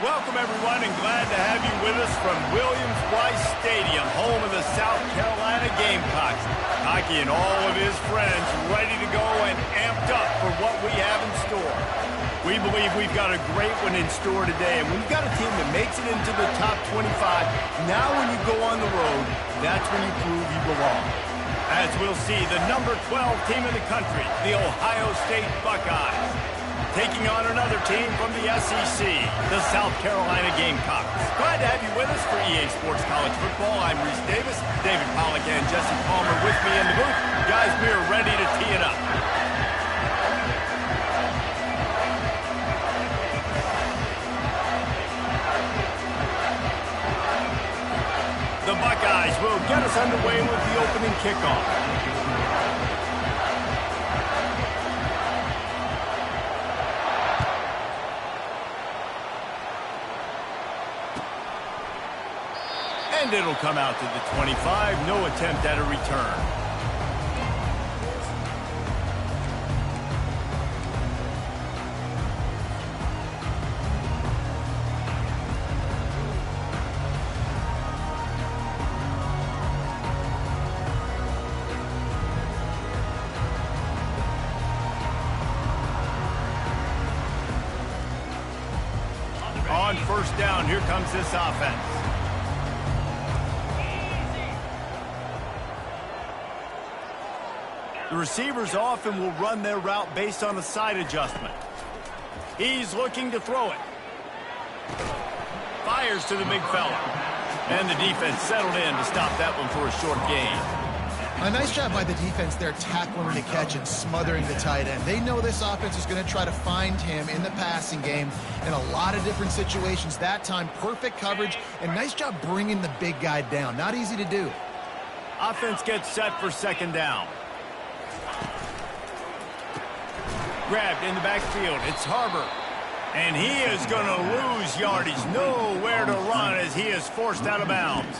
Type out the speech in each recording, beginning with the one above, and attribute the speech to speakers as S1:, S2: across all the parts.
S1: Welcome, everyone, and glad to have you with us from Williams-Brice Stadium, home of the South Carolina Gamecocks. Hockey and all of his friends ready to go and amped up for what we have in store. We believe we've got a great one in store today, and when you've got a team that makes it into the top 25, now when you go on the road, that's when you prove you belong. As we'll see, the number 12 team in the country, the Ohio State Buckeyes, taking on another team from the SEC, the South Carolina Gamecocks. Glad to have you with us for EA Sports College Football. I'm Reese Davis, David Pollack and Jesse Palmer with me in the booth. Guys, we are ready to tee it up. The Buckeyes will get us underway with the opening kickoff. And it'll come out to the 25. No attempt at a return. On first down, here comes this offense. The receivers often will run their route based on a side adjustment. He's looking to throw it. Fires to the big fella. And the defense settled in to stop that one for a short gain.
S2: A nice job by the defense there, tackling the catch and smothering the tight end. They know this offense is going to try to find him in the passing game in a lot of different situations. That time, perfect coverage, and nice job bringing the big guy down. Not easy to do.
S1: Offense gets set for second down. Grabbed in the backfield. It's Harbor. And he is going to lose yardage. Nowhere to run as he is forced out of bounds.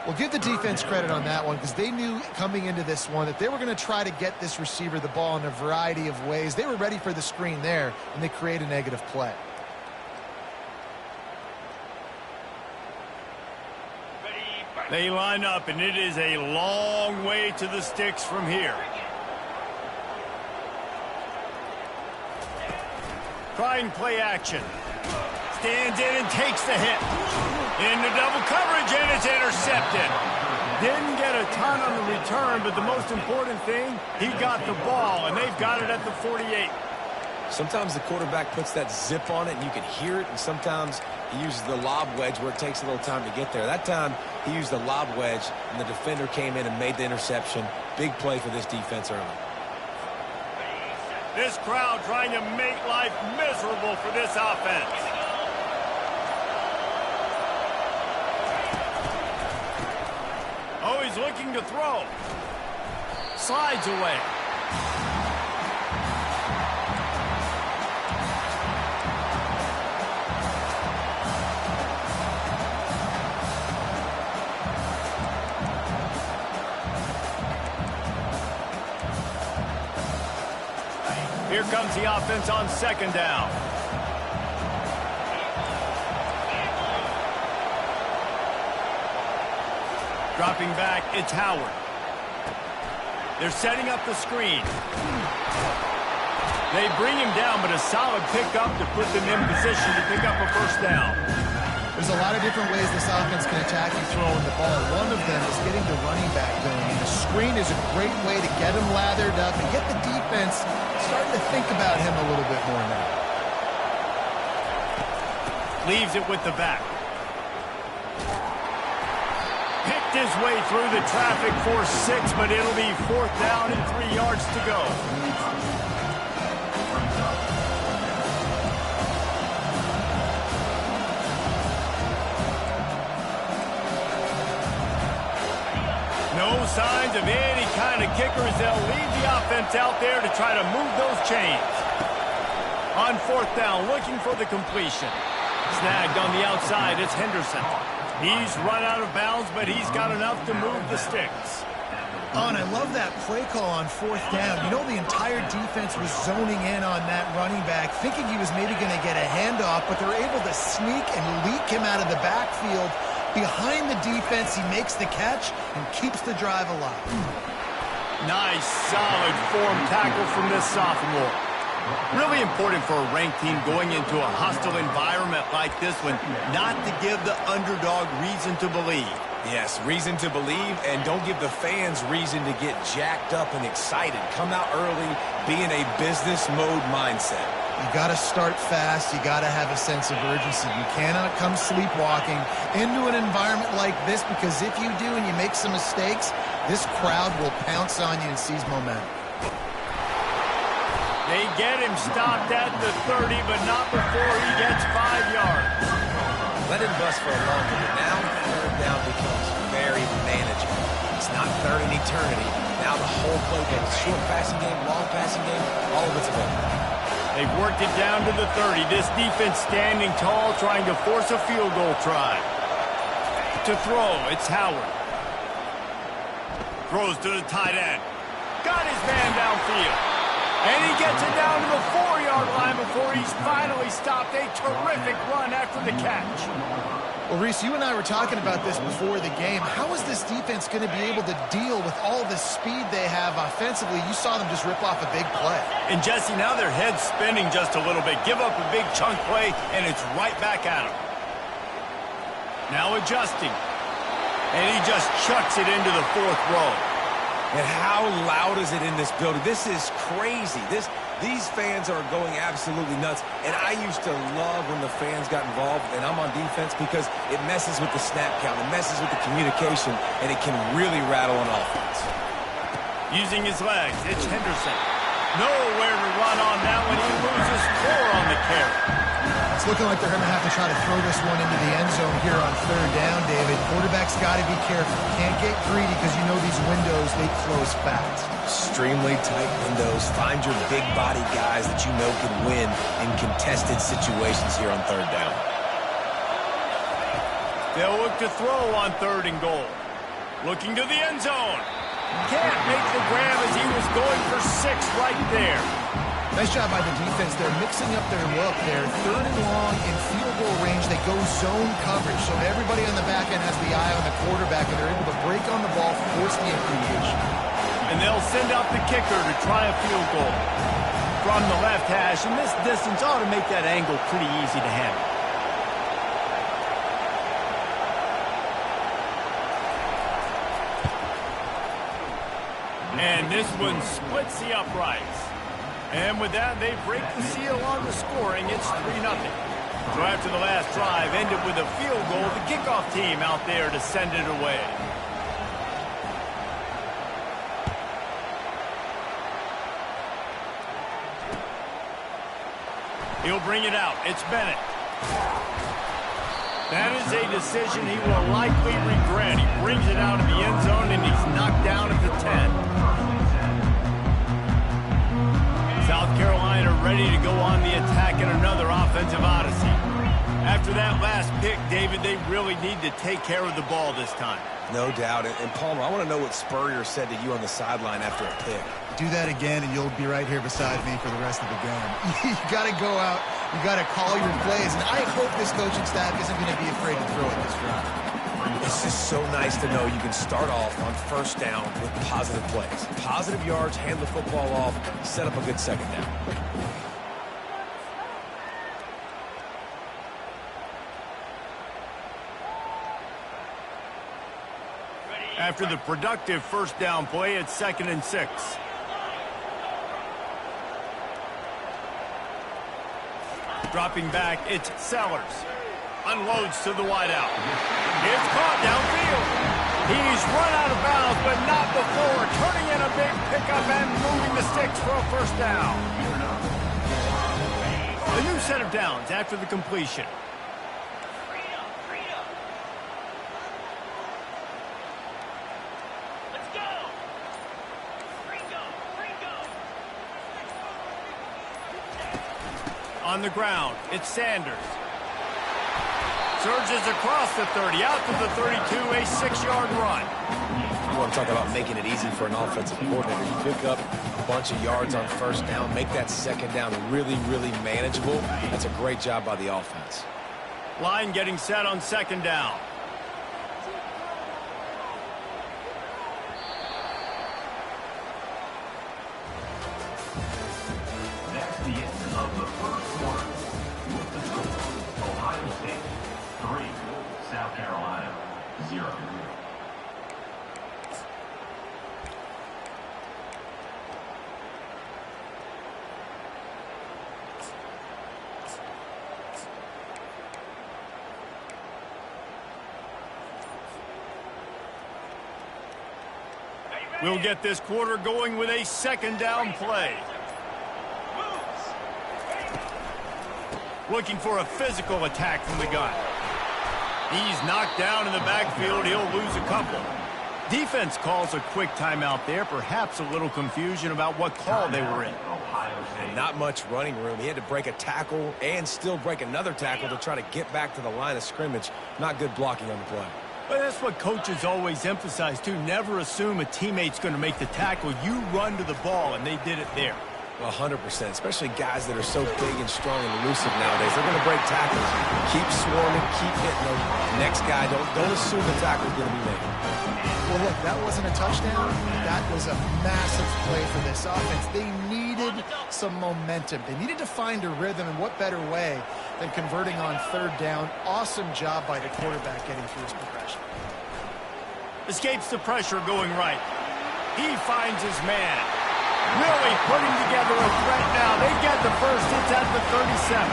S2: Well, give the defense credit on that one because they knew coming into this one that they were going to try to get this receiver the ball in a variety of ways. They were ready for the screen there, and they create a negative play.
S1: They line up, and it is a long way to the sticks from here. Trying play action. Stands in and takes the hit. Into double coverage, and it's intercepted. Didn't get a ton on the return, but the most important thing, he got the ball, and they've got it at the 48.
S3: Sometimes the quarterback puts that zip on it, and you can hear it, and sometimes he uses the lob wedge where it takes a little time to get there. That time, he used the lob wedge, and the defender came in and made the interception. Big play for this defense early.
S1: This crowd trying to make life miserable for this offense. Oh, he's looking to throw. Slides away. Here comes the offense on second down. Dropping back, it's Howard. They're setting up the screen. They bring him down, but a solid pickup to put them in position to pick up a first down.
S2: There's a lot of different ways this offense can attack you throwing the ball. One of them is getting the running back going. And the screen is a great way to get him lathered up and get the defense starting to think about him a little bit more now.
S1: Leaves it with the back. Picked his way through the traffic for 6, but it'll be fourth down and 3 yards to go. No signs of any kind of kickers. They'll leave the offense out there to try to move those chains. On fourth down, looking for the completion. Snagged on the outside, it's Henderson. He's run out of bounds, but he's got enough to move the sticks.
S2: Oh, and I love that play call on 4th down. You know, the entire defense was zoning in on that running back, thinking he was maybe going to get a handoff, but they're able to sneak and leak him out of the backfield. Behind the defense, he makes the catch and keeps the drive alive.
S1: Nice, solid form tackle from this sophomore. Really important for a ranked team going into a hostile environment like this one, not to give the underdog reason to believe.
S3: Yes, reason to believe, and don't give the fans reason to get jacked up and excited. Come out early, be in a business mode mindset.
S2: You got to start fast. You got to have a sense of urgency. You cannot come sleepwalking into an environment like this, because if you do and you make some mistakes, this crowd will pounce on you and seize momentum.
S1: They get him stopped at the 30, but not before he gets 5 yards.
S3: Let him bust for a longer, but now third down becomes very manageable. It's not third in eternity. Now the whole playbook, short passing game, long passing game, all of it's available.
S1: They've worked it down to the 30. This defense standing tall, trying to force a field goal try. To throw, it's Howard. Throws to the tight end. Got his man downfield. And he gets it down to the 4-yard line before he's finally stopped. A terrific run after the catch.
S2: Well, Reese, you and I were talking about this before the game. How is this defense going to be able to deal with all the speed they have offensively? You saw them just rip off a big play.
S1: And, Jesse, now their head's spinning just a little bit. Give up a big chunk play, and it's right back at them. Now adjusting. And he just chucks it into the 4th row.
S3: And how loud is it in this building? This is crazy. These fans are going absolutely nuts. And I used to love when the fans got involved, and I'm on defense, because it messes with the snap count. It messes with the communication, and it can really rattle an offense.
S1: Using his legs, it's Henderson. Nowhere to run on that one. He loses 4 on the carry.
S2: It's looking like they're going to have to try to throw this one into the end zone here on 3rd down, David. Quarterback's got to be careful. Can't get greedy, because you know these windows, they close fast.
S3: Extremely tight windows. Find your big body guys that you know can win in contested situations here on 3rd down.
S1: They'll look to throw on 3rd and goal. Looking to the end zone. Can't make the grab as he was going for 6 right there.
S2: Nice job by the defense. They're mixing up their look. They're 3rd and long in field goal range. They go zone coverage, so everybody on the back end has the eye on the quarterback, and they're able to break on the ball, force the incompletion.
S1: And they'll send out the kicker to try a field goal. From the left hash, and this distance ought to make that angle pretty easy to handle. And this one splits the uprights. And with that, they break the seal on the scoring. It's 3-0. So after the last drive ended with a field goal, the kickoff team out there to send it away. He'll bring it out. It's Bennett. That is a decision he will likely regret. He brings it out of the end zone, and he's knocked down at the 10. South Carolina ready to go on the attack in another offensive odyssey. After that last pick, David, they really need to take care of the ball this time.
S3: No doubt. And Palmer, I want to know what Spurrier said to you on the sideline after a pick.
S2: Do that again, and you'll be right here beside me for the rest of the game. You got to go out. You got to call your plays. And I hope this coaching staff isn't going to be afraid to throw it this drive.
S3: It's just so nice to know you can start off on 1st down with positive plays. Positive yards, hand the football off, set up a good 2nd down.
S1: After the productive 1st down play, it's 2nd and 6. Dropping back, it's Sellers. Unloads to the wideout. It's caught downfield. He's run out of bounds, but not before turning in a big pickup and moving the sticks for a 1st down. A new set of downs after the completion. On the ground, it's Sanders. Surges across the 30, out to the 32, a 6-yard run.
S3: You want to talk about making it easy for an offensive coordinator. You pick up a bunch of yards on first down, make that second down really, really manageable. That's a great job by the offense.
S1: Line getting set on second down.
S4: That's the end of the first quarter. With the score, Ohio State 3, South Carolina 0.
S1: We'll get this quarter going with a second down play. Looking for a physical attack from the gun. He's knocked down in the backfield. He'll lose a couple. Defense calls a quick timeout there. Perhaps a little confusion about what call they were in.
S3: And not much running room. He had to break a tackle and still break another tackle to try to get back to the line of scrimmage. Not good blocking on the play.
S1: But that's what coaches always emphasize, too. Never assume a teammate's going to make the tackle. You run to the ball, and they did it there.
S3: 100%, especially guys that are so big and strong and elusive nowadays. They're going to break tackles. Keep swarming, keep hitting them. Next guy, don't assume the tackle's going to be made.
S2: Well, look, that wasn't a touchdown. That was a massive play for this offense. They needed some momentum. They needed to find a rhythm, and what better way than converting on third down. Awesome job by the quarterback getting through his progression.
S1: Escapes the pressure going right. He finds his man. Really putting together a threat now. They get the first. It's at the 37.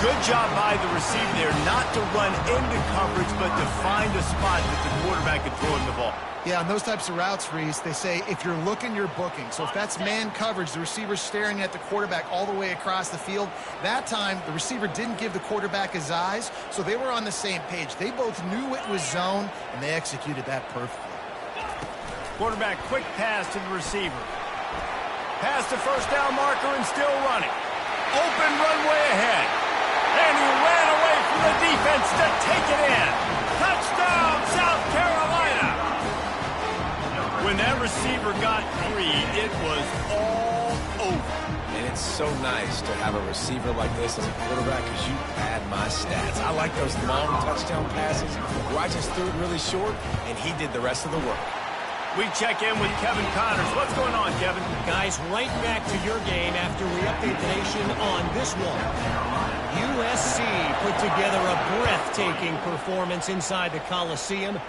S1: Good job by the receiver there not to run into coverage, but to find a spot that the quarterback could throw him the ball.
S2: Yeah, on those types of routes, Reese, they say if you're looking, you're booking. So if that's man coverage, the receiver's staring at the quarterback all the way across the field. That time, the receiver didn't give the quarterback his eyes, so they were on the same page. They both knew it was zone, and they executed that perfectly.
S1: Quarterback, quick pass to the receiver. Past the first down marker and still running. Open runway ahead. And he ran away from the defense to take it in. Touchdown, South Carolina. When that receiver got free, it was all over.
S3: And it's so nice to have a receiver like this as a quarterback because you pad my stats. I like those long touchdown passes where I just threw it really short and he did the rest of the work.
S1: We check in with Kevin Connors. What's going on, Kevin?
S5: Guys, right back to your game after we update the nation on this one. USC put together a breathtaking performance inside the Coliseum.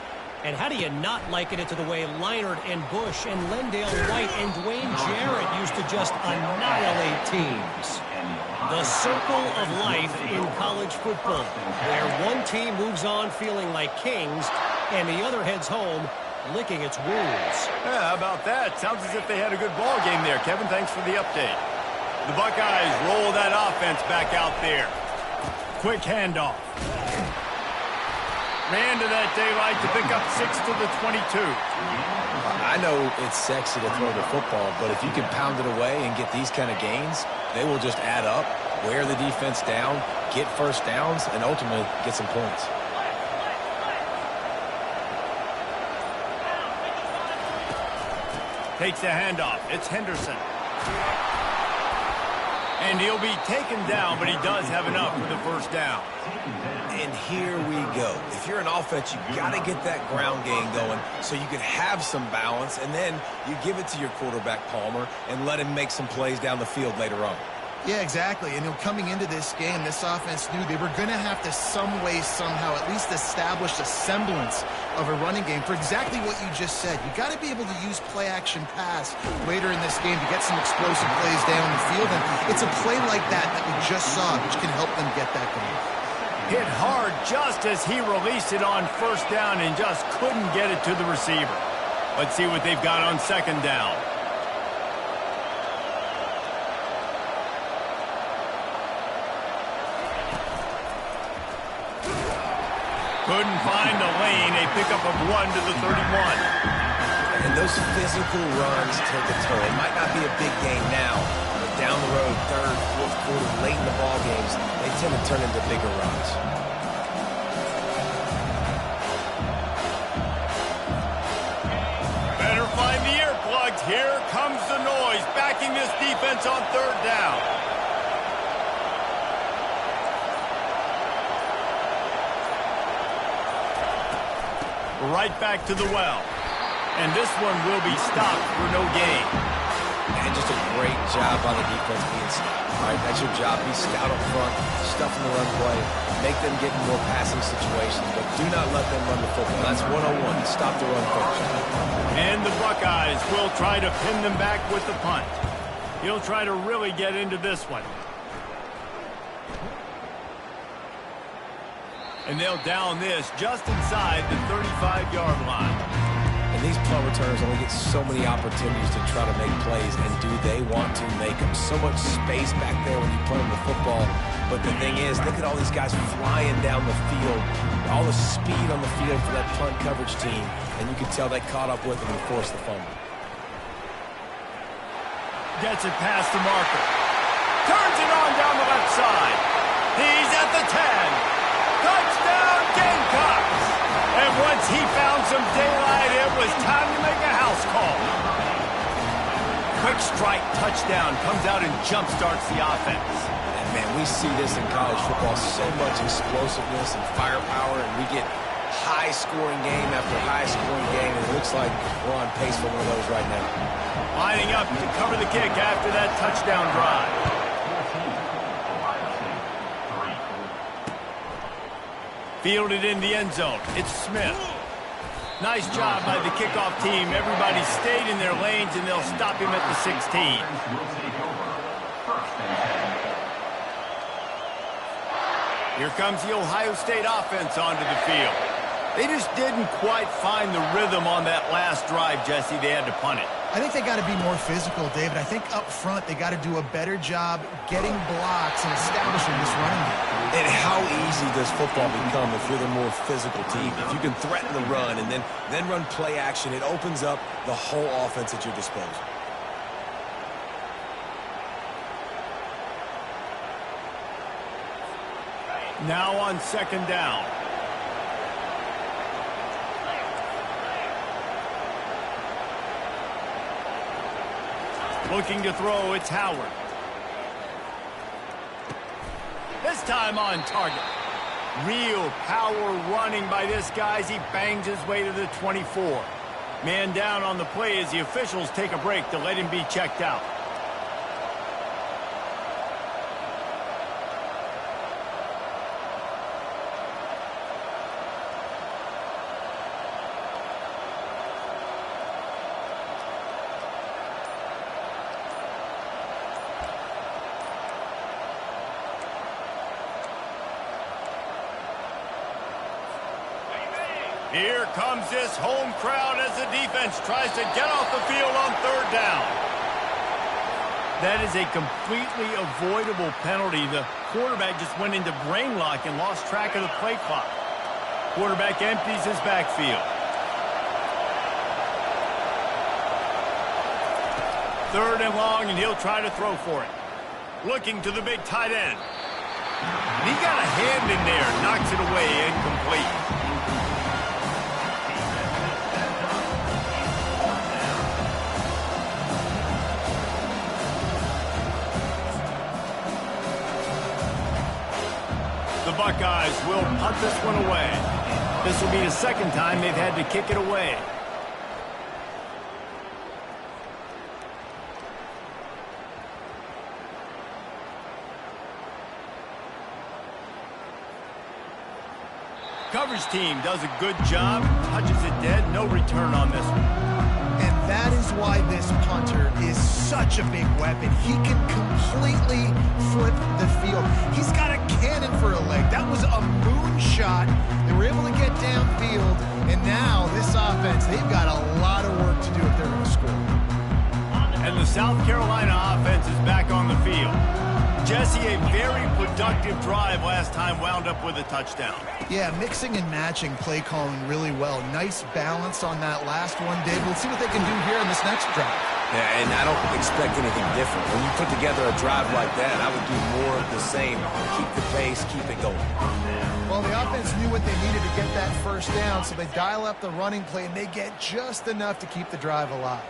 S5: And how do you not liken it to the way Leinart and Bush and Lendale White and Dwayne Jarrett used to just annihilate teams? The circle of life in college football, where one team moves on feeling like kings and the other heads home licking its wounds.
S1: Yeah, how about that? Sounds as if they had a good ball game there, Kevin. Thanks for the update. The Buckeyes roll that offense back out there. Quick handoff. Ran to that daylight to pick up 6 to the 22.
S3: I know it's sexy to throw the football, but if you can pound it away and get these kind of gains, they will just add up, wear the defense down, get first downs, and ultimately get some points.
S1: Takes the handoff. It's Henderson. And he'll be taken down, but he does have enough for the first down.
S3: And here we go. If you're an offense, you got to get that ground game going so you can have some balance, and then you give it to your quarterback, Palmer, and let him make some plays down the field later on.
S2: Yeah, exactly. And coming into this game, this offense knew they were going to have to some way, somehow, at least establish a semblance of a running game for exactly what you just said. You got to be able to use play-action pass later in this game to get some explosive plays down the field. And it's a play like that that we just saw, which can help them get that going.
S1: Hit hard just as he released it on first down and just couldn't get it to the receiver. Let's see what they've got on second down. Couldn't find the lane. A pickup of 1 to the 31.
S3: And those physical runs take a toll. It might not be a big game now, but down the road, third, fourth quarter, late in the ball games, they tend to turn into bigger runs.
S1: comes the noise, backing this defense on third down. Right back to the well. And this one will be stopped for no gain.
S3: And just a great job by the defense being stopped. All right, that's your job. Be stout up front, stuff in the run play, make them get in more passing situations, but do not let them run the football. That's 101. Stop the run first.
S1: And the Buckeyes will try to pin them back with the punt. He'll try to really get into this one. And they'll down this just inside the 35-yard line.
S3: And these punt returners only get so many opportunities to try to make plays, and do they want to make them? So much space back there when you punt them the football. But the thing is, look at all these guys flying down the field, all the speed on the field for that punt coverage team, and you can tell they caught up with them and forced the fumble.
S1: Gets it past the marker. Turns it on down the left side. He's at the 10. Touchdown, Gamecocks! And once he found some daylight, it was time to make a house call. Quick strike touchdown comes out and jump-starts the offense.
S3: And man, we see this in college football, so much explosiveness and firepower, and we get high-scoring game after high-scoring game, and it looks like we're on pace for one of those right now.
S1: Lining up to cover the kick after that touchdown drive. Fielded in the end zone. It's Smith. Nice job by the kickoff team. Everybody stayed in their lanes, and they'll stop him at the 16. Here comes the Ohio State offense onto the field. They just didn't quite find the rhythm on that last drive, Jesse. They had to punt it.
S2: I think they got to be more physical, David. I think up front they got to do a better job getting blocks and establishing this running game.
S3: And how easy does football become if you're the more physical team? If you can threaten the run and then run play action, it opens up the whole offense at your disposal.
S1: Now on second down. Looking to throw, it's Howard. This time on target. Real power running by this guy as he bangs his way to the 24. Man down on the play as the officials take a break to let him be checked out. Here comes this home crowd as the defense tries to get off the field on third down. That is a completely avoidable penalty. The quarterback just went into brain lock and lost track of the play clock. Quarterback empties his backfield. Third and long, and he'll try to throw for it. Looking to the big tight end. He got a hand in there, knocks it away, incomplete. The Buckeyes will punt this one away. This will be the second time they've had to kick it away. Coverage team does a good job, touches it dead, no return on this one.
S2: And that is why this punter is such a big weapon. He can completely flip the field. He's got a cannon for a leg. That was a moonshot. They were able to get downfield, and now this offense, they've got a lot of work to do if they're going to score.
S1: And the South Carolina offense is back on the field. Jesse, a very productive drive last time, wound up with a touchdown.
S2: Yeah, mixing and matching play calling really well. Nice balance on that last one, Dave. Let's see what they can do here in this next drive.
S3: Yeah, and I don't expect anything different. When you put together a drive like that, I would do more of the same. Keep the pace, keep it going.
S2: Well, the offense knew what they needed to get that first down, so they dial up the running play, and they get just enough to keep the drive alive.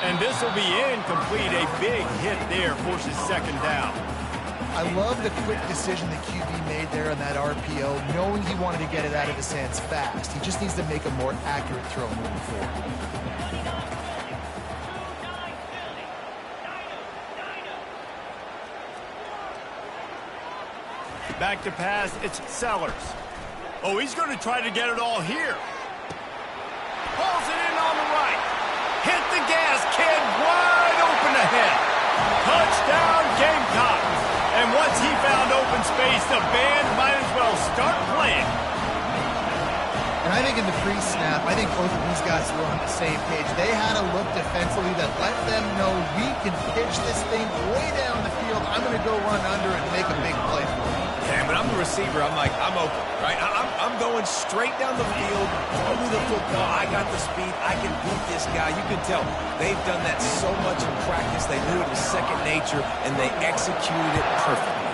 S1: And this will be incomplete. A big hit there forces second down.
S2: I love the quick decision the QB made there on that RPO, knowing he wanted to get it out of his hands fast. He just needs to make a more accurate throw moving forward.
S1: Back to pass, it's Sellers. Oh, he's going to try to get it all here. Pulls it in on the right. Hit the gas, kid, wide open ahead. Touchdown, Gamecocks. And once he found open space, the band might as well start playing.
S2: And I think in the pre-snap, I think both of these guys were on the same page. They had a look defensively that let them know we can pitch this thing way down the field. I'm going to go run under it and make a big play for it.
S3: Yeah, when I'm the receiver, I'm like, I'm open, right? I'm going straight down the field, throw me the football. I got the speed. I can beat this guy. You can tell they've done that so much in practice. They knew it was second nature, and they executed it perfectly.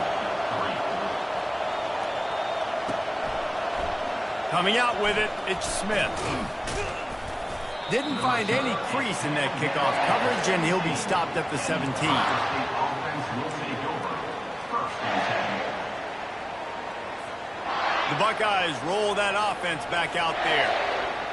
S1: Coming out with it, it's Smith. Didn't find any crease in that kickoff coverage, and he'll be stopped at the 17. The Buckeyes roll that offense back out there.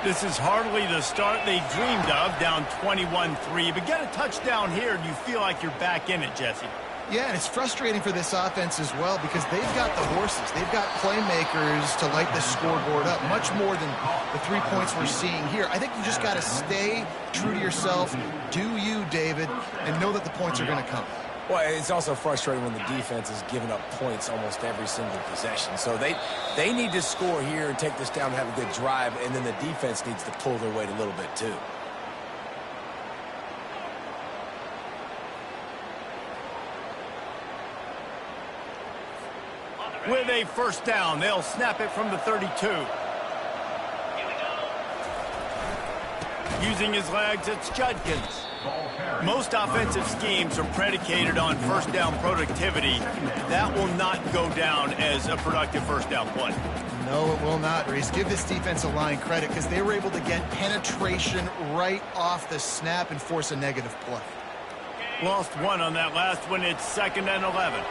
S1: This is hardly the start they dreamed of, down 21-3. But get a touchdown here, and you feel like you're back in it, Jesse.
S2: Yeah, and it's frustrating for this offense as well because they've got the horses. They've got playmakers to light the scoreboard up, much more than the 3 points we're seeing here. I think you just got to stay true to yourself, do you, David, and know that the points are going to come.
S3: Well, it's also frustrating when the defense is giving up points almost every single possession. So they need to score here and take this down and have a good drive, and then the defense needs to pull their weight a little bit too.
S1: With a first down, they'll snap it from the 32. Using his legs, it's Judkins. Most offensive schemes are predicated on first down productivity. That will not go down as a productive first down play.
S2: No, it will not, Reese. Give this defensive line credit because they were able to get penetration right off the snap and force a negative play.
S1: Lost one on that last one. It's 2nd and 11.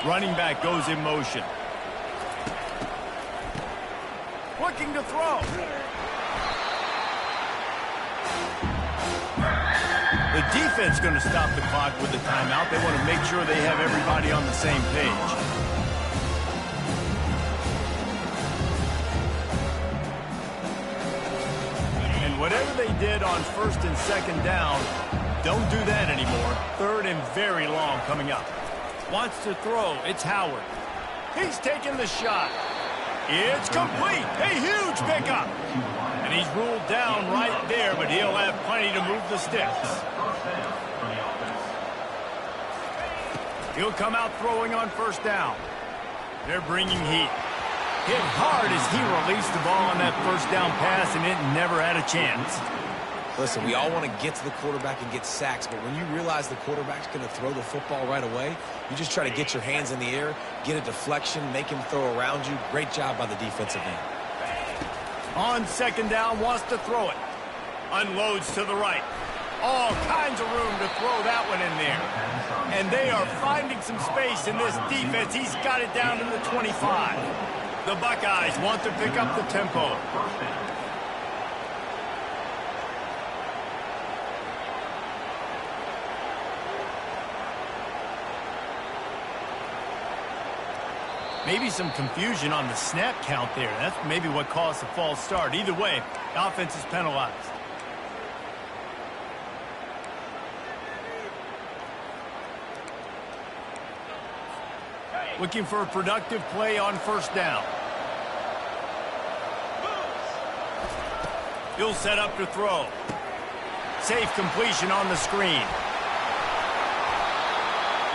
S1: Running back goes in motion. Looking to throw. The defense going to stop the clock with the timeout. They want to make sure they have everybody on the same page. And whatever they did on 1st and 2nd down, don't do that anymore. 3rd and very long coming up. Wants to throw. It's Howard. He's taking the shot. It's complete. A huge pickup. And he's ruled down right there, but he'll have plenty to move the sticks. He'll come out throwing on 1st down. They're bringing heat. Hit hard as he released the ball on that 1st down pass, and it never had a chance.
S3: Listen, we all want to get to the quarterback and get sacks, but when you realize the quarterback's going to throw the football right away, you just try to get your hands in the air, get a deflection, make him throw around you. Great job by the defensive end.
S1: On 2nd down, wants to throw it. Unloads to the right. All kinds of room to throw that one in there. And they are finding some space in this defense. He's got it down to the 25. The Buckeyes want to pick up the tempo. Maybe some confusion on the snap count there. That's maybe what caused the false start. Either way, the offense is penalized. Looking for a productive play on 1st down. He'll set up to throw. Safe completion on the screen.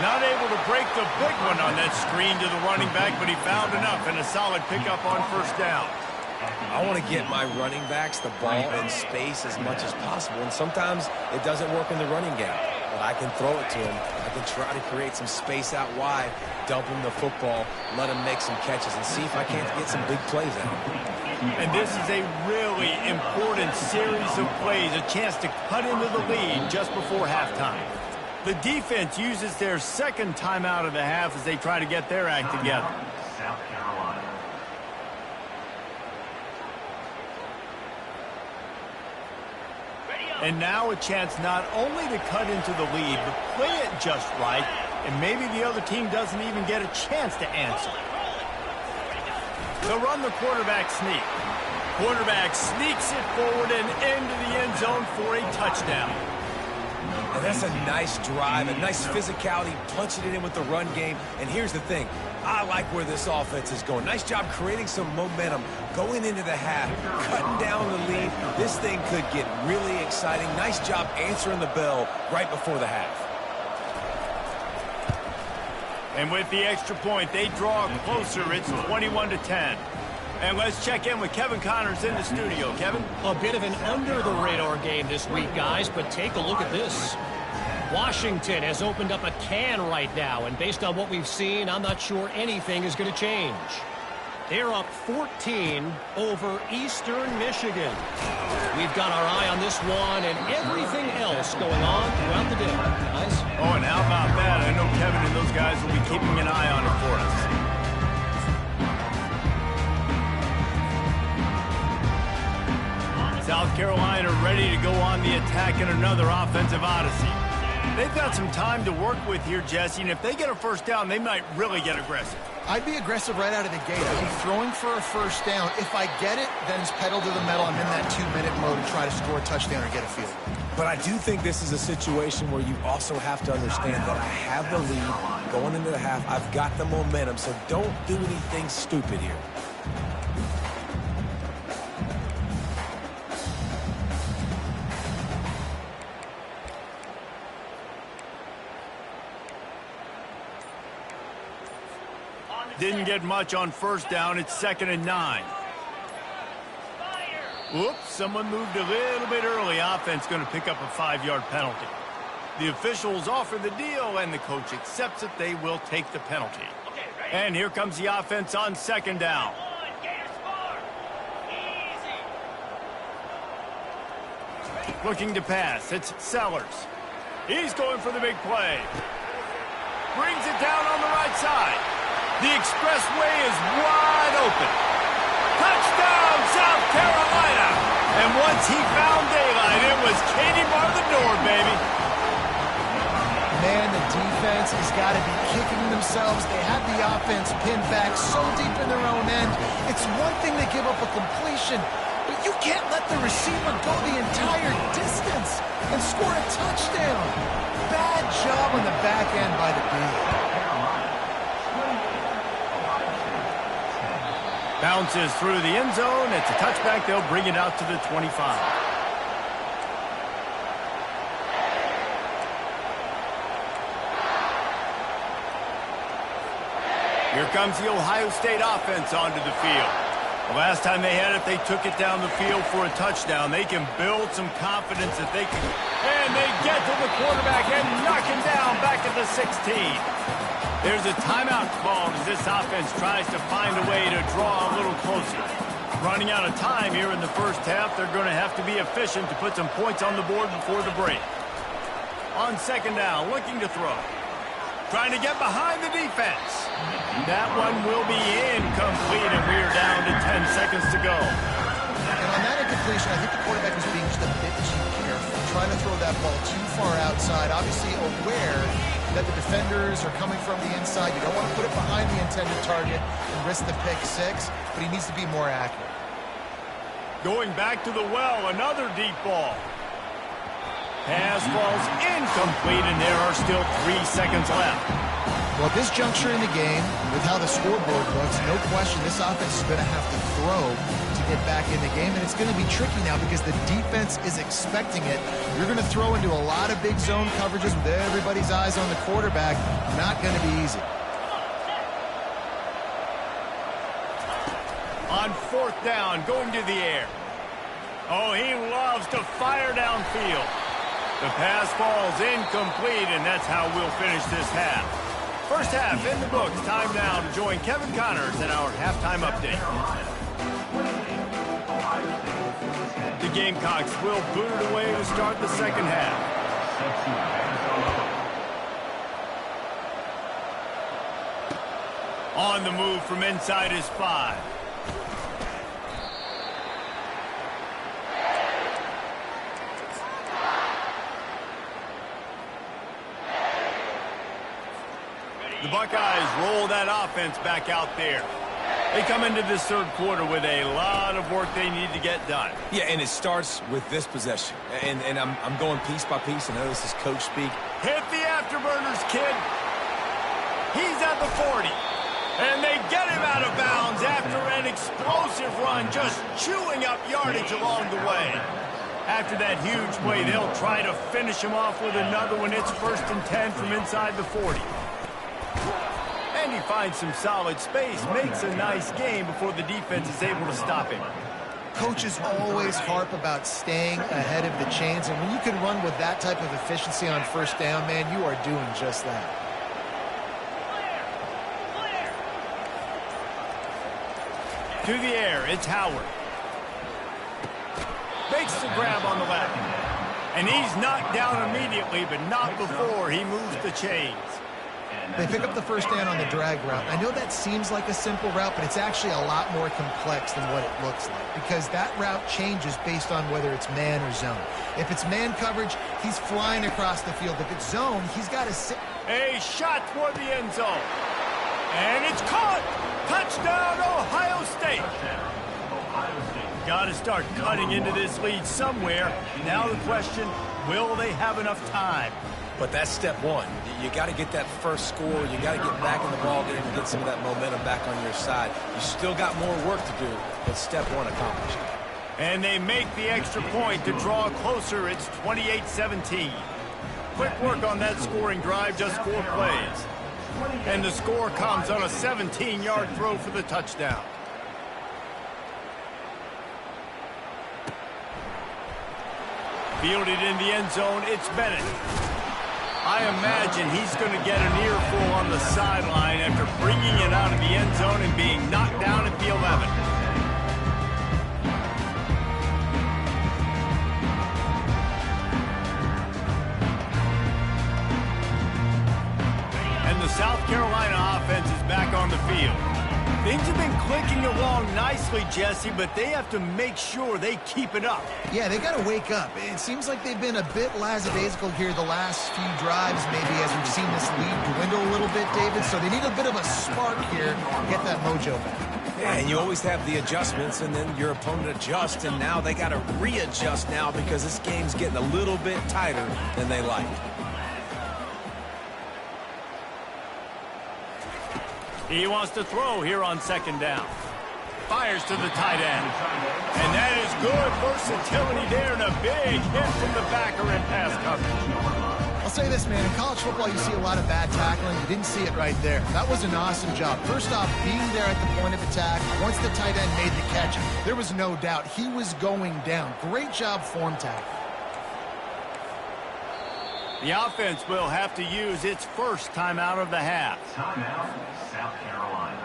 S1: Not able to break the big one on that screen to the running back, but he found enough and a solid pickup on 1st down.
S3: I want to get my running backs the ball in space as much as possible, and sometimes it doesn't work in the running game. But I can throw it to him. I can try to create some space out wide, dump him the football, let him make some catches, and see if I can't get some big plays out of him.
S1: And this is a really important series of plays, a chance to cut into the lead just before halftime. The defense uses their second timeout of the half as they try to get their act together.
S4: South Carolina.
S1: And now a chance not only to cut into the lead, but play it just right, and maybe the other team doesn't even get a chance to answer. They'll run the quarterback sneak. Quarterback sneaks it forward and into the end zone for a touchdown.
S3: And that's a nice drive, a nice physicality, punching it in with the run game. And here's the thing. I like where this offense is going. Nice job creating some momentum going into the half, cutting down the lead. This thing could get really exciting. Nice job answering the bell right before the half.
S1: And with the extra point, they draw closer. It's 21-10. And let's check in with Kevin Connors in the studio. Kevin?
S5: A bit of an under-the-radar game this week, guys, but take a look at this. Washington has opened up a can right now, and based on what we've seen, I'm not sure anything is going to change. They're up 14 over Eastern Michigan. We've got our eye on this one and everything else going on throughout the day, guys.
S1: Oh, and how about that? I know Kevin and those guys will be keeping an eye on it for us. South Carolina ready to go on the attack in another offensive odyssey. They've got some time to work with here, Jesse, and if they get a first down, they might really get aggressive.
S2: I'd be aggressive right out of the gate. I'd be throwing for a first down. If I get it, then it's pedal to the metal. I'm in that 2-minute mode to try to score a touchdown or get a field.
S3: But I do think this is a situation where you also have to understand that I have the lead going into the half. I've got the momentum, so don't do anything stupid here.
S1: Didn't get much on first down. It's 2nd and 9. Whoops, someone moved a little bit early. Offense going to pick up a 5-yard penalty. The officials offer the deal, and the coach accepts it. They will take the penalty. And here comes the offense on 2nd down. Looking to pass. It's Sellers. He's going for the big play. Brings it down on the right side. The expressway is wide open. Touchdown, South Carolina! And once he found daylight, it was Katie bar the door, baby.
S2: Man, the defense has got to be kicking themselves. They had the offense pinned back so deep in their own end. It's one thing to give up a completion, but you can't let the receiver go the entire distance and score a touchdown. Bad job on the back end by the D.
S1: Bounces through the end zone. It's a touchback. They'll bring it out to the 25. Here comes the Ohio State offense onto the field. The last time they had it, they took it down the field for a touchdown. They can build some confidence that they can. And they get to the quarterback and knock him down back at the 16. There's a timeout called as this offense tries to find a way to draw a little closer. Running out of time here in the first half, they're going to have to be efficient to put some points on the board before the break. On 2nd down, looking to throw. Trying to get behind the defense. That one will be incomplete, and we are down to 10 seconds to go.
S2: And on that incompletion, I think the quarterback was being just a bit too careful, trying to throw that ball too far outside, obviously aware that the defenders are coming from the inside. You don't want to put it behind the intended target and risk the pick 6, but he needs to be more accurate.
S1: Going back to the well, another deep ball. Pass falls incomplete, and there are still 3 seconds left.
S2: Well, at this juncture in the game, with how the scoreboard looks, no question this offense is going to have to throw to get back in the game, and it's going to be tricky now because the defense is expecting it. You're going to throw into a lot of big zone coverages with everybody's eyes on the quarterback. Not going to be easy.
S1: On 4th down, going to the air. Oh, he loves to fire downfield. The pass falls incomplete, and that's how we'll finish this half. First half in the books. Time now to join Kevin Connors in our halftime update. Gamecocks will boot it away to start the second half. On the move from inside his 5. The Buckeyes roll that offense back out there. They come into this third quarter with a lot of work they need to get done.
S3: Yeah, and it starts with this possession. And I'm going piece by piece. I know this is coach speak.
S1: Hit the afterburners, kid. He's at the 40. And they get him out of bounds after an explosive run, just chewing up yardage along the way. After that huge play, they'll try to finish him off with another one. It's 1st and 10 from inside the 40. And he finds some solid space, makes a nice game before the defense is able to stop him.
S2: Coaches always harp about staying ahead of the chains, and when you can run with that type of efficiency on first down, man, you are doing just that.
S1: To the air, it's Howard. Makes the grab on the left. And he's knocked down immediately, but not before he moves the chains.
S2: They pick up the first down on the drag route. I know that seems like a simple route, but it's actually a lot more complex than what it looks like, because that route changes based on whether it's man or zone. If it's man coverage, he's flying across the field. If it's zone, he's got to sit.
S1: A shot toward the end zone. And it's caught. Touchdown, Ohio State. Got to start cutting into this lead somewhere. Now the question, will they have enough time?
S3: But that's step one. You got to get that first score. You got to get back in the ball game and get some of that momentum back on your side. You still got more work to do, but step one accomplished.
S1: And they make the extra point to draw closer. It's 28-17. Quick work on that scoring drive, just 4 plays. And the score comes on a 17-yard throw for the touchdown. Fielded in the end zone, it's Bennett. I imagine he's going to get an earful on the sideline after bringing it out of the end zone and being knocked down at the 11. And the South Carolina offense is back on the field. Things have been clicking along nicely, Jesse, but they have to make sure they keep it up.
S2: Yeah, they got to wake up. It seems like they've been a bit lackadaisical here the last few drives, maybe as we've seen this lead dwindle a little bit, David. So they need a bit of a spark here to get that mojo back.
S3: Yeah, and you always have the adjustments, and then your opponent adjusts, and now they got to readjust now because this game's getting a little bit tighter than they like.
S1: He wants to throw here on second down. Fires to the tight end. And that is good versatility there and a big hit from the backer in pass coverage.
S2: I'll say this, man. In college football, you see a lot of bad tackling. You didn't see it right there. That was an awesome job. First off, being there at the point of attack. Once the tight end made the catch, there was no doubt he was going down. Great job form tackle.
S1: The offense will have to use its first timeout of the half.
S4: Timeout, South Carolina.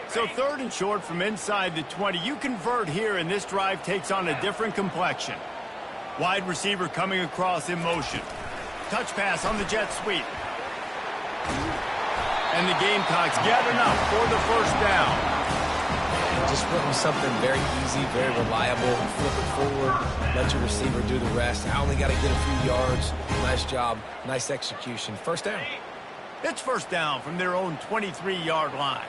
S1: So 3rd and short from inside the 20. You convert here, and this drive takes on a different complexion. Wide receiver coming across in motion. Touch pass on the jet sweep. And the Gamecocks get enough for the first down.
S3: Just put them something very easy, very reliable. Flip it forward, let your receiver do the rest. I only got to get a few yards. Nice job, nice execution. First down.
S1: It's first down from their own 23-yard line.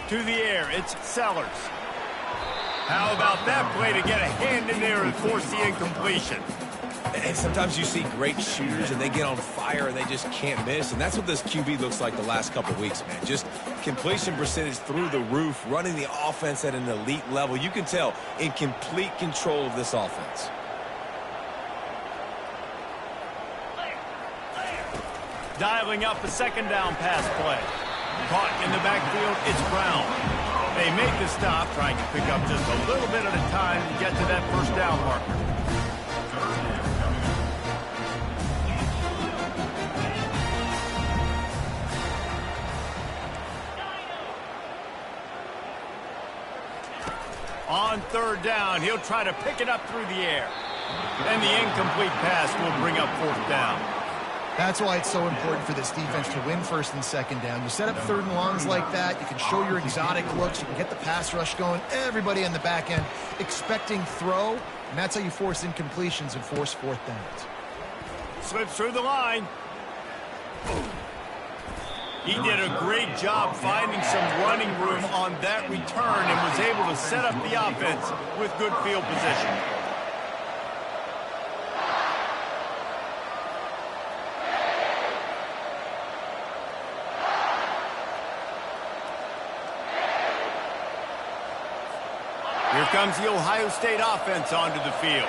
S1: To the air, it's Sellers. How about that play to get a hand in there and force the incompletion?
S3: And sometimes you see great shooters and they get on fire and they just can't miss. And that's what this QB looks like the last couple of weeks, man. Just completion percentage through the roof, running the offense at an elite level. You can tell in complete control of this offense.
S1: Dialing up a second down pass play. Caught in the backfield, it's Brown. They make the stop, trying to pick up just a little bit at a time to get to that first down marker. On third down, he'll try to pick it up through the air. And the incomplete pass will bring up fourth down.
S2: That's why it's so important for this defense to win first and second down. You set up third and longs like that, you can show your exotic looks, you can get the pass rush going, everybody on the back end expecting throw, and that's how you force incompletions and force fourth downs.
S1: Slips through the line. He did a great job finding some running room on that return and was able to set up the offense with good field position. Here comes the Ohio State offense onto the field.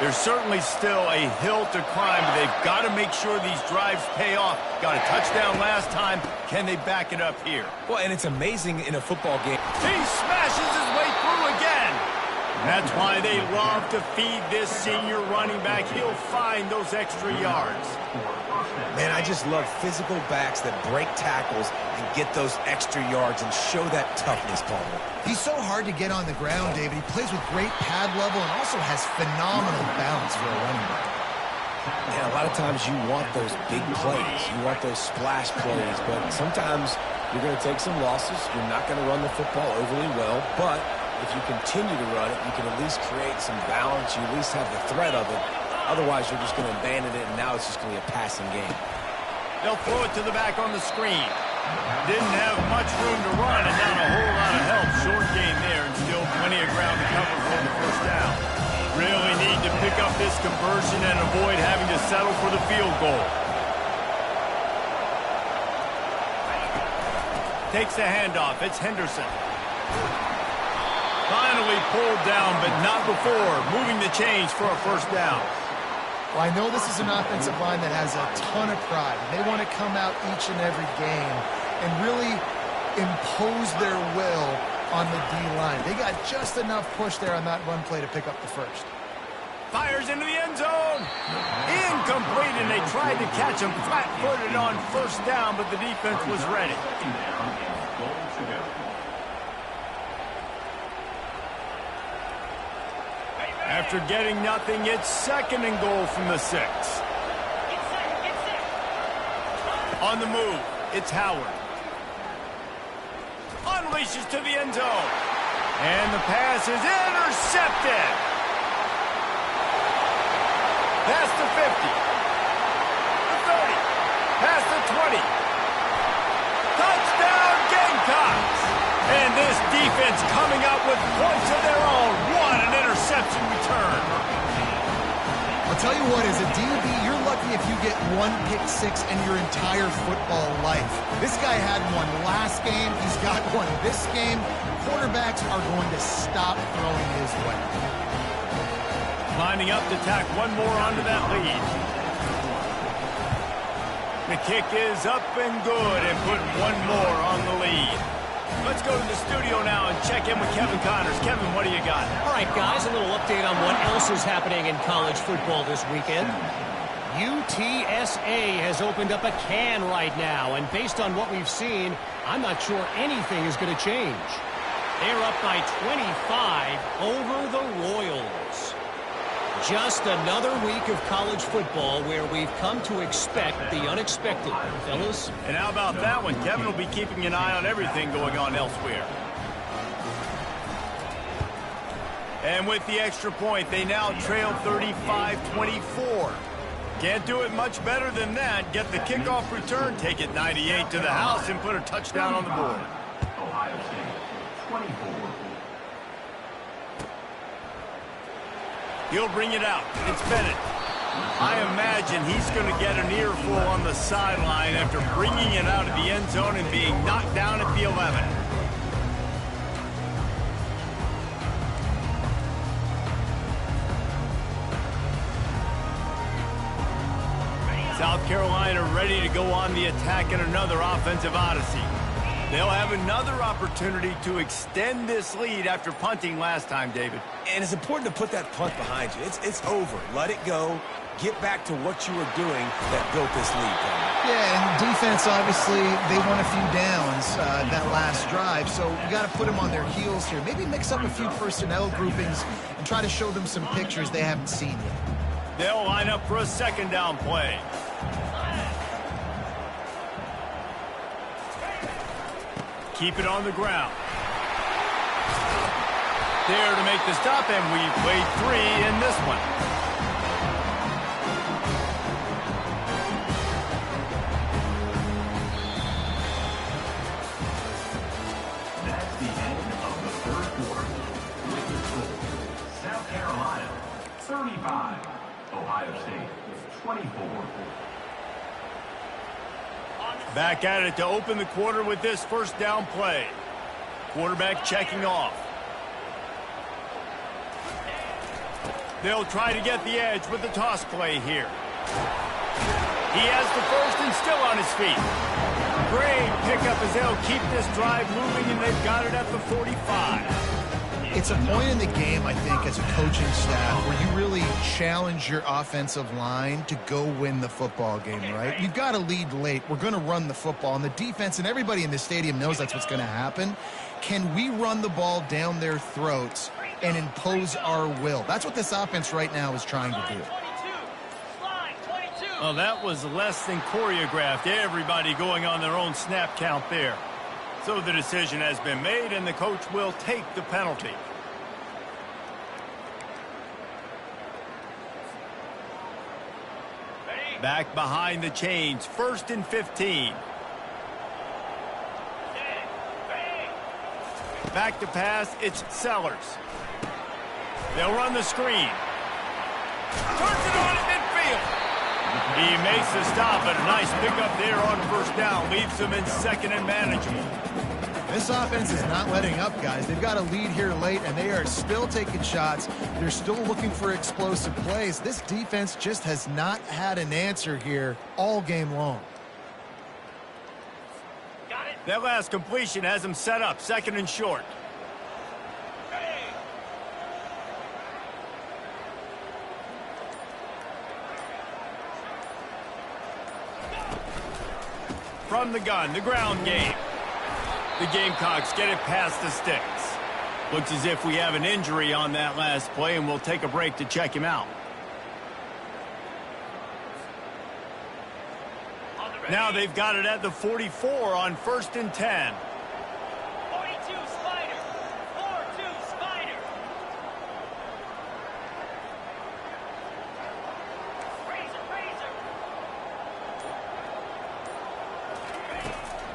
S1: There's certainly still a hill to climb, but they've got to make sure these drives pay off. Got a touchdown last time. Can they back it up here?
S3: Well, and it's amazing in a football game.
S1: He smashes his way through again. That's why they love to feed this senior running back. He'll find those extra yards.
S3: Man, I just love physical backs that break tackles and get those extra yards and show that toughness, Palmer.
S2: He's so hard to get on the ground, David. He plays with great pad level and also has phenomenal balance for a running back.
S3: Yeah, a lot of times you want those big plays. You want those splash plays, but sometimes you're going to take some losses. You're not going to run the football overly well, but if you continue to run it, you can at least create some balance. You at least have the threat of it. Otherwise, you're just going to abandon it, and now it's just going to be a passing game.
S1: They'll throw it to the back on the screen. Didn't have much room to run, and not a whole lot of help. Short gain there, and still plenty of ground to cover for the first down. Really need to pick up this conversion and avoid having to settle for the field goal. Takes the handoff. It's Henderson. Finally pulled down, but not before. Moving the chains for a first down.
S2: Well, I know this is an offensive line that has a ton of pride. They want to come out each and every game and really impose their will on the D-line. They got just enough push there on that run play to pick up the first.
S1: Fires into the end zone. Incomplete, and they tried to catch him flat-footed on first down, but the defense was ready. After getting nothing, it's second and goal from the 6. On the move, it's Howard. Unleashes to the end zone. And the pass is intercepted. Past the 50. The 30. Past the 20. Touchdown Gamecocks. And this defense coming up with points of their own. What an interception return.
S2: I'll tell you what, as a DB, you're lucky if you get one pick six in your entire football life. This guy had one last game. He's got one this game. Quarterbacks are going to stop throwing his way.
S1: Lining up to tack one more onto that lead. The kick is up and good and put one more on the lead. Let's go to the studio now and check in with Kevin Connors. Kevin, what do you got?
S5: All right, guys, a little update on what else is happening in college football this weekend. UTSA has opened up a can right now, and based on what we've seen, I'm not sure anything is going to change. They're up by 25 over the Royals. Just another week of college football where we've come to expect the unexpected, fellas.
S1: And how about that one? Kevin will be keeping an eye on everything going on elsewhere. And with the extra point, they now trail 35-24. Can't do it much better than that. Get the kickoff return, take it 98 to the house, and put a touchdown on the board.
S4: Ohio State, 24.
S1: He'll bring it out. It's Bennett. I imagine he's going to get an earful on the sideline after bringing it out of the end zone and being knocked down at the 11. South Carolina ready to go on the attack in another offensive odyssey. They'll have another opportunity to extend this lead after punting last time, David.
S3: And it's important to put that punt behind you. It's over. Let it go. Get back to what you were doing that built this lead.
S2: Yeah, and defense, obviously, they won a few downs that last drive, so you got to put them on their heels here. Maybe mix up a few personnel groupings and try to show them some pictures they haven't seen yet.
S1: They'll line up for a second down play. Keep it on the ground. There to make the stop, and we played 3 in this one.
S4: That's the end of the third quarter. With the score, South Carolina 35, Ohio State 24.
S1: Back at it to open the quarter with this first down play. Quarterback checking off. They'll try to get the edge with the toss play here. He has the first and still on his feet. Great pickup as they'll keep this drive moving, and they've got it at the 45.
S2: It's a point in the game, I think, as a coaching staff, where you really challenge your offensive line to go win the football game, right? You've got to lead late. We're going to run the football, and the defense and everybody in the stadium knows that's what's going to happen. Can we run the ball down their throats and impose our will? That's what this offense right now is trying to do.
S1: Well, that was less than choreographed. Everybody going on their own snap count there. So the decision has been made, and the coach will take the penalty. Back behind the chains, 1st and 15. Back to pass, it's Sellers. They'll run the screen. Turns it on at midfield. He makes the stop, but a nice pickup there on first down. Leaves them in second and manageable.
S2: This offense is not letting up, guys. They've got a lead here late, and they are still taking shots. They're still looking for explosive plays. This defense just has not had an answer here all game long.
S1: That last completion has them set up, 2nd and short. From the gun, the ground game. The Gamecocks get it past the sticks. Looks as if we have an injury on that last play, and we'll take a break to check him out. Now they've got it at the 44 on 1st and 10.
S5: 42 Spider. 4-2 Spider.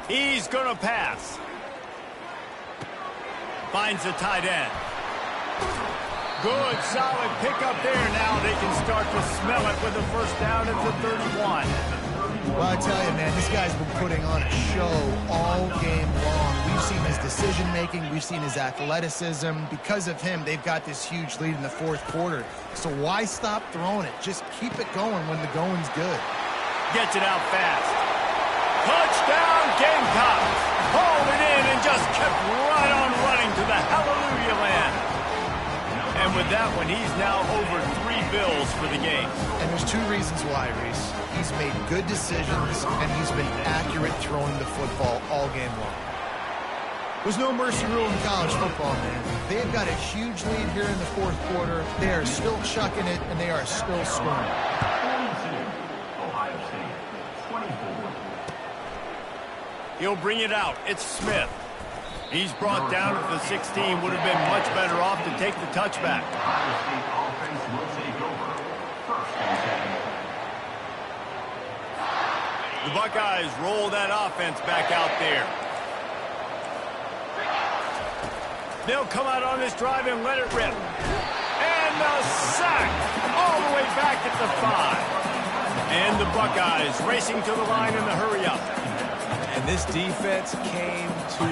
S1: He's going to pass. Finds the tight end. Good, solid pickup there. Now they can start to smell it with the first down at the 31.
S2: Well, I tell you, man, this guy's been putting on a show all game long. We've seen his decision-making. We've seen his athleticism. Because of him, they've got this huge lead in the 4th quarter. So why stop throwing it? Just keep it going when the going's good.
S1: Gets it out fast. Touchdown, Gamecocks. Hauled it in and just kept right on running to the hallelujah land. And with that one, he's now over 3 bills for the game.
S2: And there's 2 reasons why, Reese. He's made good decisions, and he's been accurate throwing the football all game long. There's no mercy rule in college football, man. They've got a huge lead here in the 4th quarter. They are still chucking it, and they are still scoring.
S4: 42, Ohio State 24.
S1: He'll bring it out. It's Smith. He's brought down at the 16. Would have been much better off to take the touchback.
S4: Ohio State offense will take over. 1st and 10.
S1: The Buckeyes roll that offense back out there. They'll come out on this drive and let it rip. And the sack all the way back at the 5. And the Buckeyes racing to the line in the hurry up.
S3: And this defense came to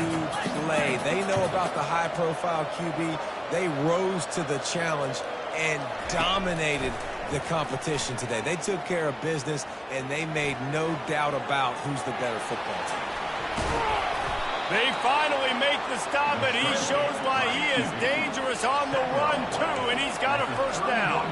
S3: play. They know about the high-profile QB. They rose to the challenge and dominated the competition today. They took care of business, and they made no doubt about who's the better football team.
S1: They finally make the stop, and he shows why he is dangerous on the run, too, and he's got a first down.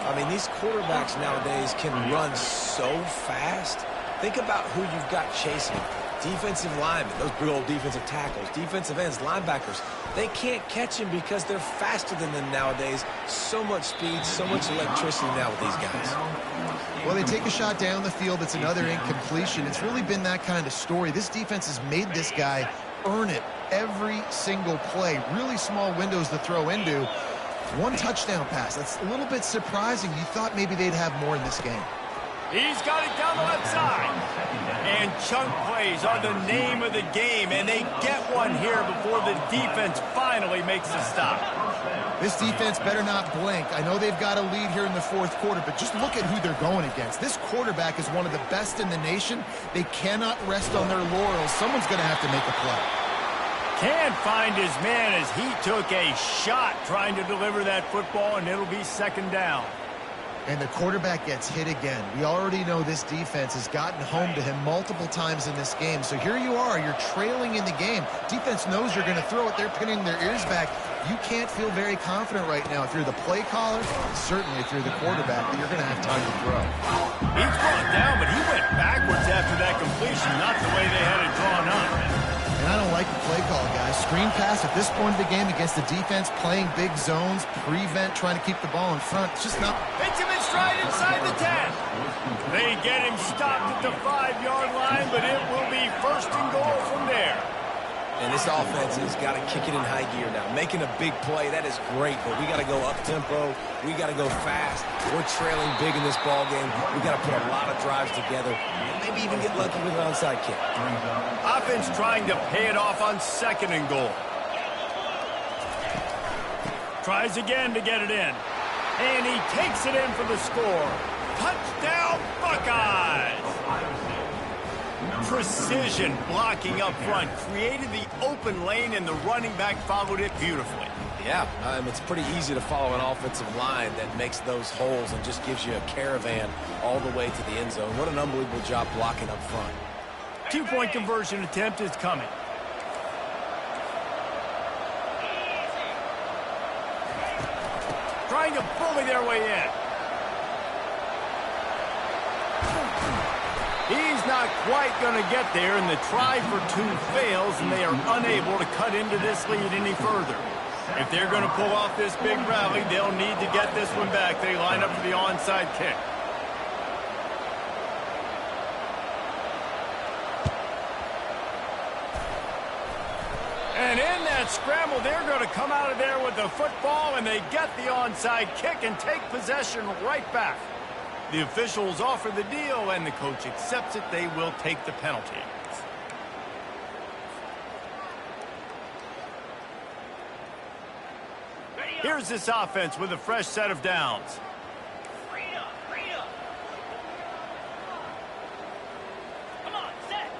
S3: I mean, these quarterbacks nowadays can run so fast. Think about who you've got chasing. Defensive linemen, those big old defensive tackles, defensive ends, linebackers. They can't catch him because they're faster than them nowadays. So much speed, so much electricity now with these guys.
S2: Well, they take a shot down the field. It's another incompletion. It's really been that kind of story. This defense has made this guy earn it every single play. Really small windows to throw into. One touchdown pass. That's a little bit surprising. You thought maybe they'd have more in this game.
S1: He's got it down the left side. And chunk plays are the name of the game, and they get one here before the defense finally makes the stop.
S2: This defense better not blink. I know they've got a lead here in the fourth quarter, but just look at who they're going against. This quarterback is one of the best in the nation. They cannot rest on their laurels. Someone's going to have to make a play.
S1: Can't find his man as he took a shot trying to deliver that football, and it'll be second down.
S2: And the quarterback gets hit again. We already know this defense has gotten home to him multiple times in this game. So here you are, you're trailing in the game. Defense knows you're going to throw it. They're pinning their ears back. You can't feel very confident right now if you're the play caller, certainly if you're the quarterback, that you're going to have time to throw.
S1: He's brought down, but he went backwards after that completion, not the way they had it drawn up.
S2: And I don't like the play call, guys. Screen pass at this point of the game against the defense, playing big zones, prevent, trying to keep the ball in front. It's just not...
S1: Hits him in stride inside the 10. They get him stopped at the 5-yard line, but it will be first and goal from there.
S3: And this offense has got to kick it in high gear now. Making a big play, that is great, but we got to go up-tempo. We got to go fast. We're trailing big in this ball game. We got to put a lot of drives together and maybe even get lucky with an onside kick.
S1: Offense trying to pay it off on second and goal. Tries again to get it in. And he takes it in for the score. Touchdown, Buckeyes! Precision blocking up front created the open lane, and the running back followed it beautifully.
S3: Yeah, it's pretty easy to follow an offensive line that makes those holes and just gives you a caravan all the way to the end zone. What an unbelievable job blocking up front.
S1: 2-point conversion attempt is coming. Trying to bully their way in. He's not quite going to get there, and the try for two fails, and they are unable to cut into this lead any further. If they're going to pull off this big rally, they'll need to get this one back. They line up for the onside kick. And in that scramble, they're going to come out of there with the football, and they get the onside kick and take possession right back. The officials offer the deal, and the coach accepts it. They will take the penalty. Here's this offense with a fresh set of downs.
S5: Come on, set.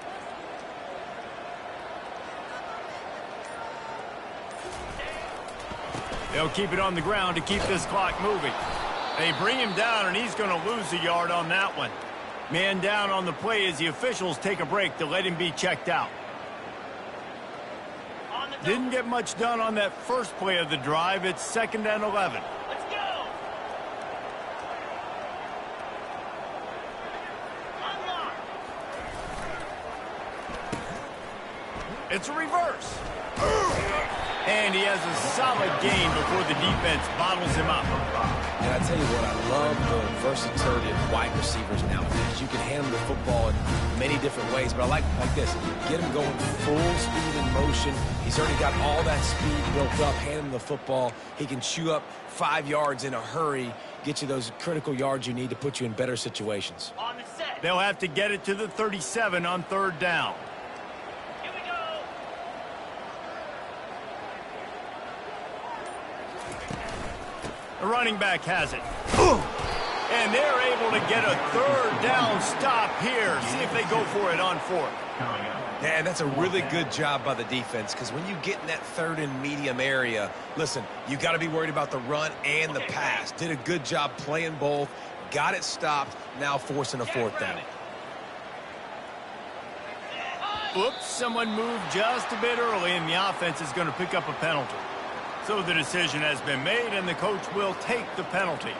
S1: They'll keep it on the ground to keep this clock moving. They bring him down, and he's going to lose a yard on that one. Man down on the play as the officials take a break to let him be checked out. Didn't get much done on that first play of the drive. It's 2nd and 11.
S5: Let's go. Unlock.
S1: It's a reverse. And he has a solid gain before the defense bottles him up.
S3: And I tell you what, I love the versatility of wide receivers nowadays. You can hand them the football in many different ways, but I like this. Get him going full speed in motion. He's already got all that speed built up. Hand him the football. He can chew up 5 yards in a hurry, get you those critical yards you need to put you in better situations.
S5: On the set.
S1: They'll have to get it to the 37 on 3rd down.
S5: Here we go.
S1: The running back has it. And they're able to get a 3rd down stop here. See if they go for it on 4th.
S3: Yeah, that's a really good job by the defense, because when you get in that 3rd and medium area, listen, you got to be worried about the run and the pass. Did a good job playing both, got it stopped, now forcing a 4th down.
S1: Oops, someone moved just a bit early, and the offense is going to pick up a penalty. So the decision has been made, and the coach will take the penalty.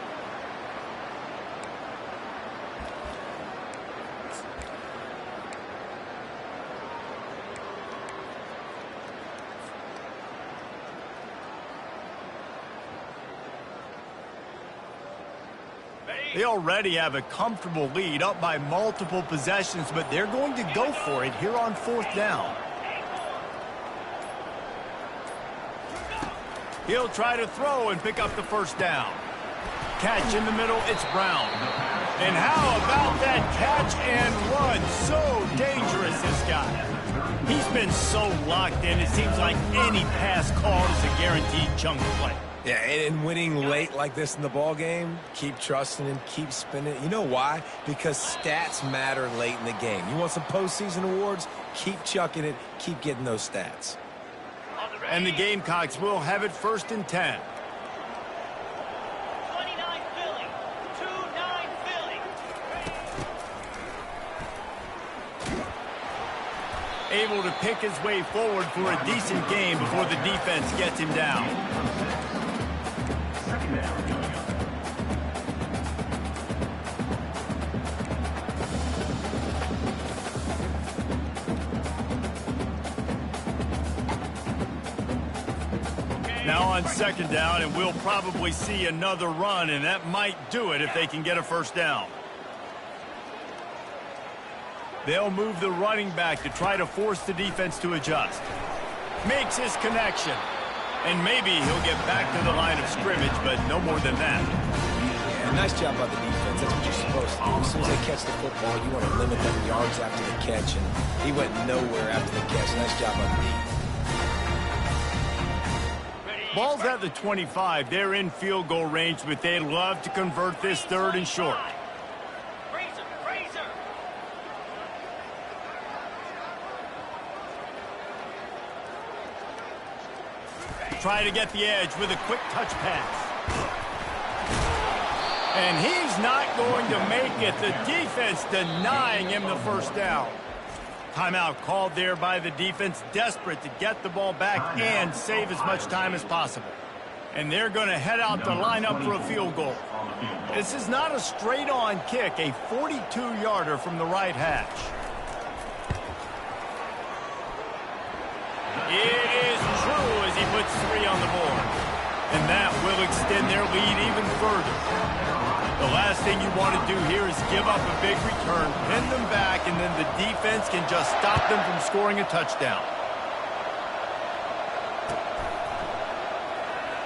S1: They already have a comfortable lead, up by multiple possessions, but they're going to go for it here on 4th down. He'll try to throw and pick up the 1st down. Catch in the middle, it's Brown. And how about that catch and run? So dangerous, this guy. He's been so locked in, it seems like any pass called is a guaranteed chunk play.
S3: Yeah, and winning late like this in the ball game, keep trusting him, keep spinning. You know why? Because stats matter late in the game. You want some postseason awards? Keep chucking it, keep getting those stats.
S1: And the Gamecocks will have it 1st and 10.
S6: 29 Philly. 2-9 Philly.
S1: Able to pick his way forward for a decent game before the defense gets him down. Now on 2nd down, and we'll probably see another run, and that might do it if they can get a 1st down. They'll move the running back to try to force the defense to adjust. Makes his connection. And maybe he'll get back to the line of scrimmage, but no more than that.
S3: Yeah, nice job by the defense. That's what you're supposed to do. As soon as they catch the football, you want to limit them yards after the catch, and he went nowhere after the catch. Nice job by the defense.
S1: Ball's at the 25. They're in field goal range, but they'd love to convert this 3rd and short. Try to get the edge with a quick touch pass. And he's not going to make it. The defense denying him the 1st down. Timeout called there by the defense, desperate to get the ball back and save as much time as possible. And they're going to head out to line up for a field goal. This is not a straight-on kick, a 42-yarder from the right hash. It is true as he puts 3 on the board. And that will extend their lead even further. The last thing you want to do here is give up a big return, pin them back, and then the defense can just stop them from scoring a touchdown.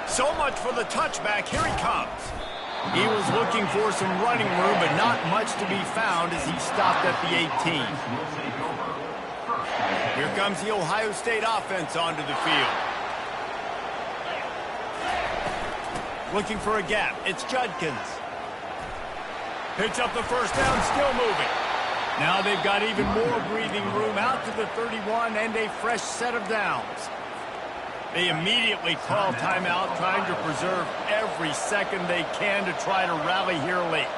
S1: So much for the touchback. Here he comes. He was looking for some running room, but not much to be found as he stopped at the 18. Here comes the Ohio State offense onto the field. Looking for a gap. It's Judkins. Picks up the 1st down, still moving. Now they've got even more breathing room out to the 31 and a fresh set of downs. They immediately call timeout, trying to preserve every second they can to try to rally here late.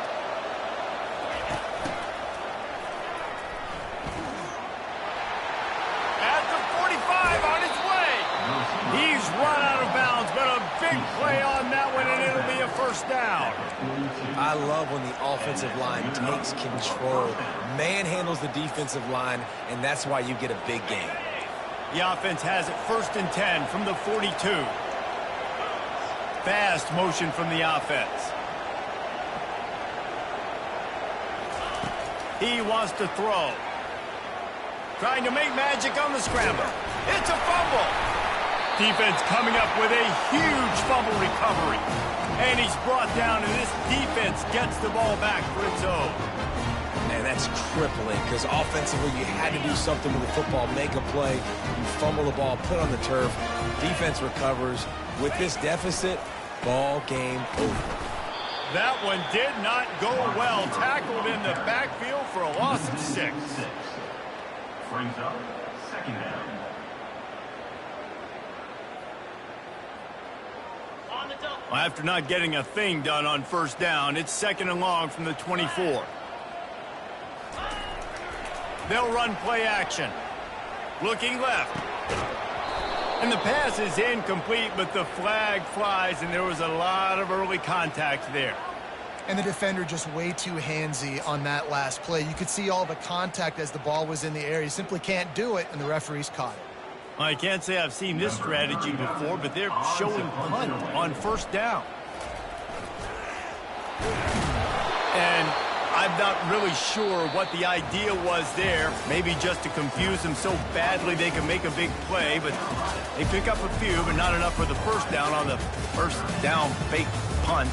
S1: At the 45 on his way. He's run out of bounds, but a big play on that one, and it'll be a 1st down.
S3: I love when the offensive line takes control, manhandles the defensive line, and that's why you get a big game.
S1: The offense has it 1st and 10 from the 42. Fast motion from the offense. He wants to throw. Trying to make magic on the scramble. It's a fumble. Defense coming up with a huge fumble recovery. And he's brought down, and this defense gets the ball back for its own.
S3: And that's crippling, because offensively you had to do something with the football, make a play. You fumble the ball, put on the turf. Defense recovers. With this deficit, ball game over.
S1: That one did not go well. Tackled in the backfield for a loss of 6.
S4: Brings up 2nd down.
S1: Well, after not getting a thing done on 1st down, it's 2nd and long from the 24. They'll run play action. Looking left. And the pass is incomplete, but the flag flies, and there was a lot of early contact there.
S2: And the defender just way too handsy on that last play. You could see all the contact as the ball was in the air. You simply can't do it, and the referees caught it.
S1: I can't say I've seen this strategy before, but they're showing punt on first down. And I'm not really sure what the idea was there. Maybe just to confuse them so badly they can make a big play, but they pick up a few, but not enough for the first down on the first down fake punt.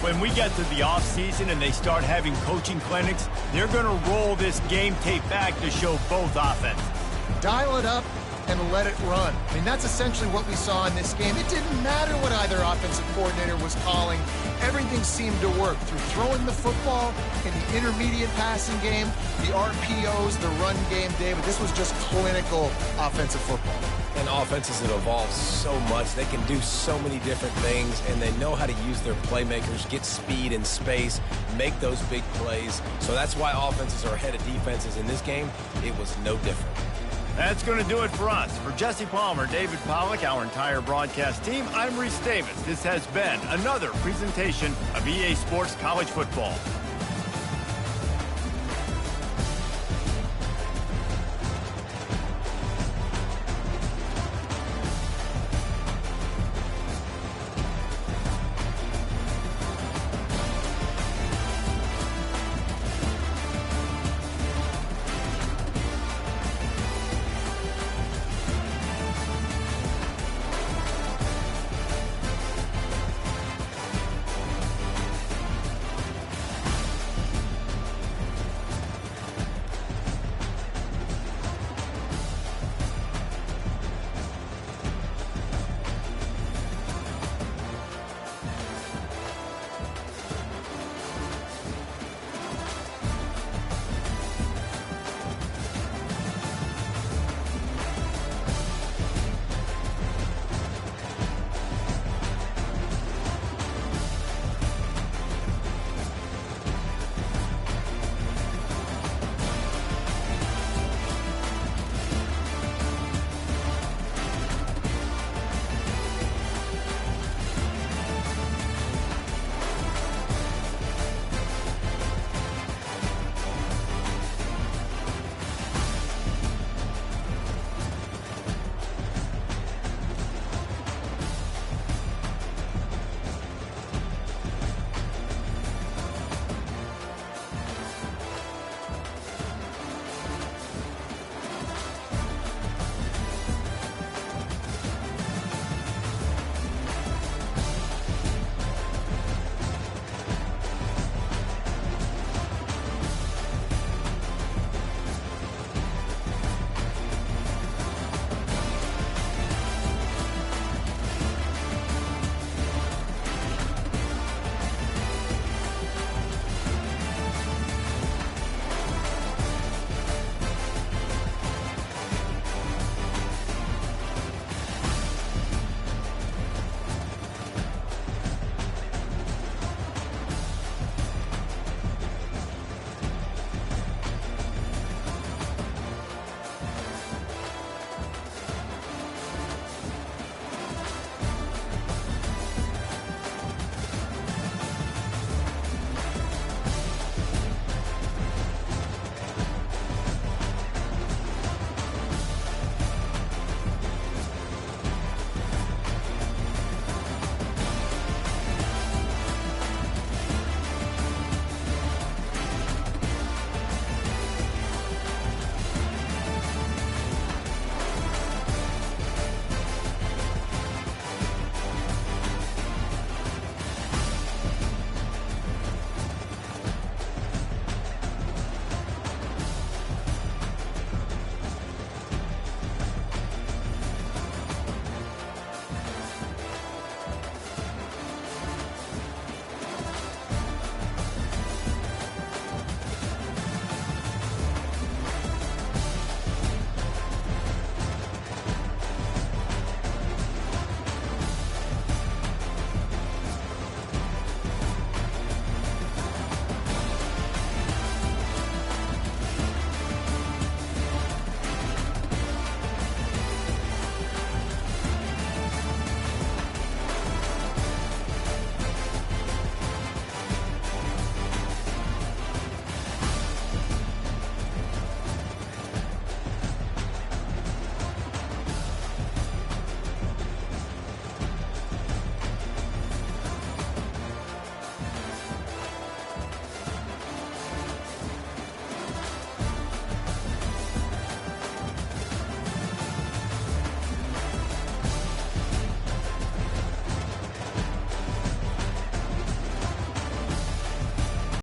S1: When we get to the offseason and they start having coaching clinics, they're going to roll this game tape back to show both offense.
S2: Dial it up and let it run. I mean, that's essentially what we saw in this game. It didn't matter what either offensive coordinator was calling. Everything seemed to work through throwing the football in the intermediate passing game, the RPOs, the run game, David. This was just clinical offensive football.
S3: And offenses have evolved so much. They can do so many different things, and they know how to use their playmakers, get speed and space, make those big plays. So that's why offenses are ahead of defenses. In this game, it was no different.
S1: That's going to do it for us. For Jesse Palmer, David Pollack, our entire broadcast team, I'm Reese Davis. This has been another presentation of EA Sports College Football.